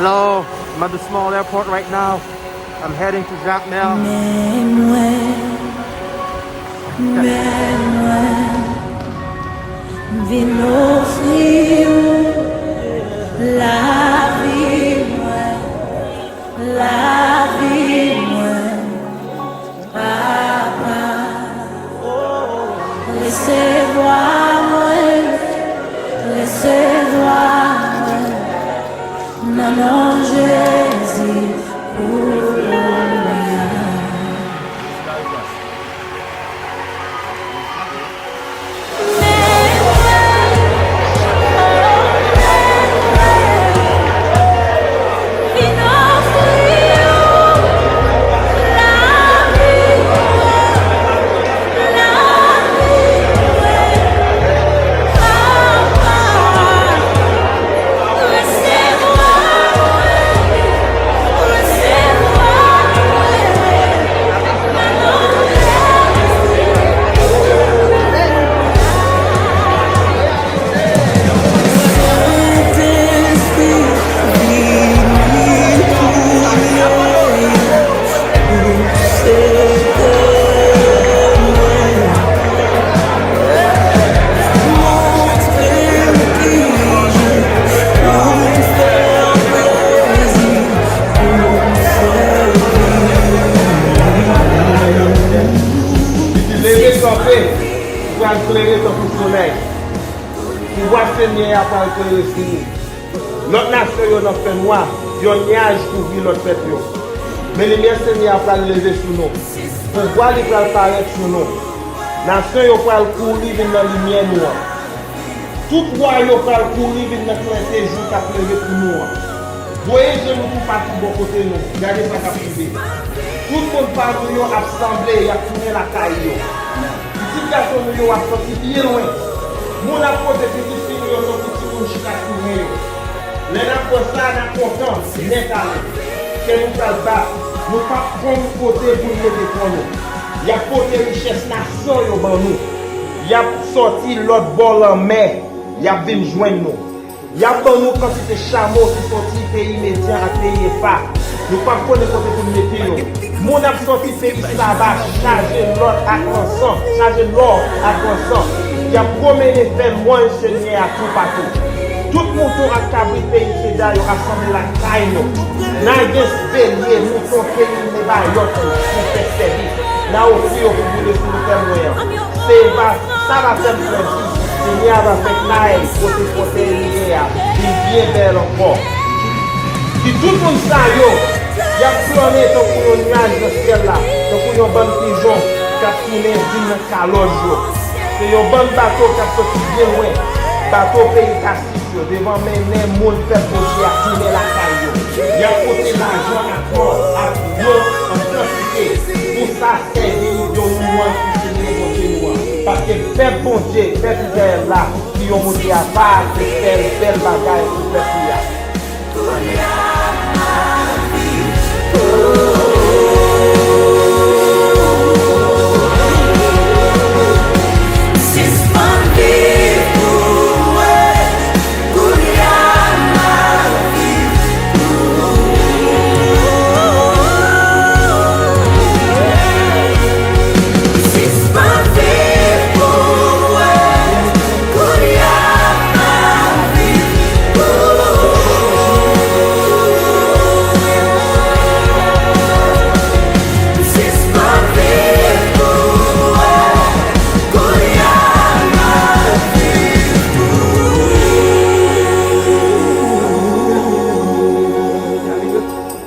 Hello, I'm at the small airport right now. I'm heading to Jacmel. Vino frio, la vie, papa, laissez-moi, non, Jésus, Pour éclairer ton coup de soleil. Pour voir Seigneur pour éclairer ici. Notre nation n'a fait noir, il y a un nuage pour vivre notre fête. Mais les lumière Seigneur pour lever sur nous. Pour voir les plans paraître sur nous. Nation pour courir dans la lumière noire. Tout royaume pour courir dans le clarté jour qui a levé pour nous. Voyez je nous partout de bon côté nous. Regardez ça qui a privé. Tout le monde parle nous a assemblé, il a tourné la caille. Si garçon nous a sorti bien loin, mon apôtre de petit fille nous a sorti pour chaque tourner. Les apôtres ça n'a confiance, net à que nous allons battre, nous pas prendre côté pour nous mettre pour nous. Il y a côté richesse nation yo ban nous. Il y a sorti l'autre bord en mer, il y a venu joindre nous. Il y a ban nous quantité chameaux qui sorti pays médian à payer pas. Nous pas prendre côté pour nous mettre nous. Mon a sorti pays là-bas, charger l'autre à consent, charger l'or à consent. Il y a promené faire moins Seigneur à tout partout. Tout le monde a cabri pays fédéral, il a rassemblé la caille. N'a bélier, mouton pays, mais pas l'autre pour faire service. Là aussi, on peut vous faire moyen. Ça va faire plaisir. Seigneur va faire naïf, côté lié, bien belle encore. Si tout le monde sait, il y a plané pour un nuage de ciel là, pour un bon pigeon qui a tourné d'une caloge. C'est un bon bateau qui a sorti bien loin. Bateau pays Cassis, devant les monde fait projet à tourner la caillou. Il y a côté l'argent à corps, à l'eau, en quantité. Pour ça, c'est des millions de mois qui se négocient. Parce que fait bon Dieu, fait Israël là, qui ont monté à part, c'est belle bagaille pour faire prière.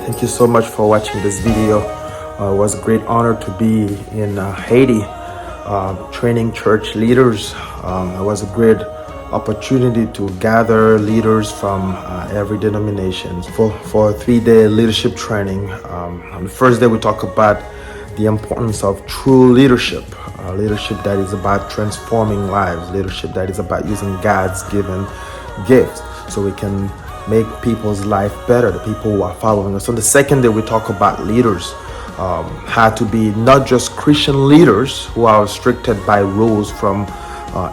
Thank you so much for watching this video. It was a great honor to be in Haiti, training church leaders. It was a great opportunity to gather leaders from every denomination for a 3-day leadership training. On the first day, we talk about the importance of true leadership, leadership that is about transforming lives, leadership that is about using God's given gifts so we can make people's life better, the people who are following us. On the second day, we talk about leaders, how to be not just Christian leaders who are restricted by rules from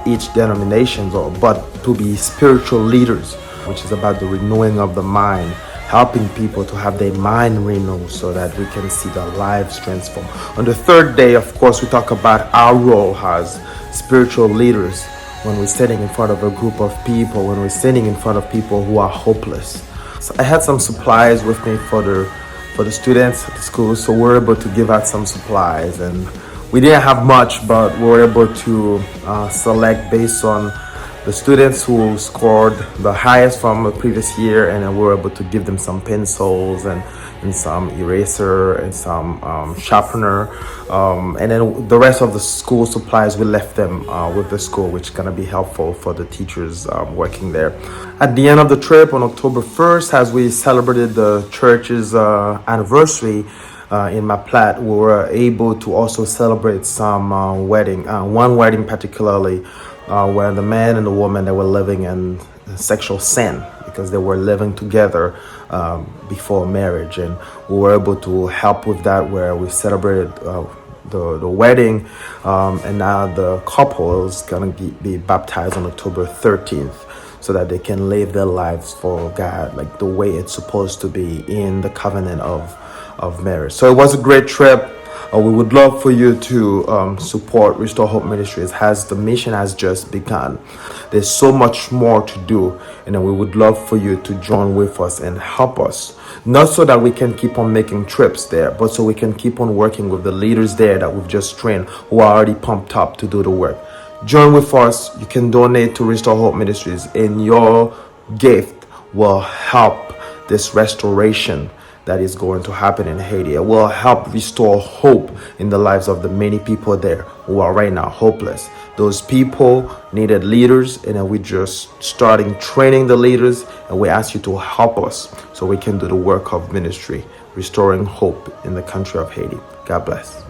each denomination, but to be spiritual leaders, which is about the renewing of the mind helping people to have their mind renewed so that we can see their lives transform. On the third day, of course, we talk about our role as spiritual leaders when we're standing in front of a group of people, when we're standing in front of people who are hopeless. So I had some supplies with me for the students at the school, so we're able to give out some supplies, and we didn't have much, but we were able to select based on the students who scored the highest from the previous year, and then we were able to give them some pencils and some eraser and some sharpener, and then the rest of the school supplies we left them with the school, which is going to be helpful for the teachers working there. At the end of the trip on October 1st, as we celebrated the church's anniversary in Maplat, we were able to also celebrate some one wedding particularly, where the man and the woman, they were living in sexual sin because they were living together before marriage, and we were able to help with that, where we celebrated the wedding, and now the couple is going to be baptized on October 13th so that they can live their lives for God like the way it's supposed to be in the covenant of marriage. So it was a great trip. We would love for you to support Restore Hope Ministries as the mission has just begun. There's so much more to do, and then we would love for you to join with us and help us. Not so that we can keep on making trips there, but so we can keep on working with the leaders there that we've just trained, who are already pumped up to do the work. Join with us. You can donate to Restore Hope Ministries, and your gift will help this restoration that is going to happen in Haiti. It will help restore hope in the lives of the many people there who are right now hopeless. Those people needed leaders, and then we're just starting training the leaders, and we ask you to help us so we can do the work of ministry, restoring hope in the country of Haiti. God bless.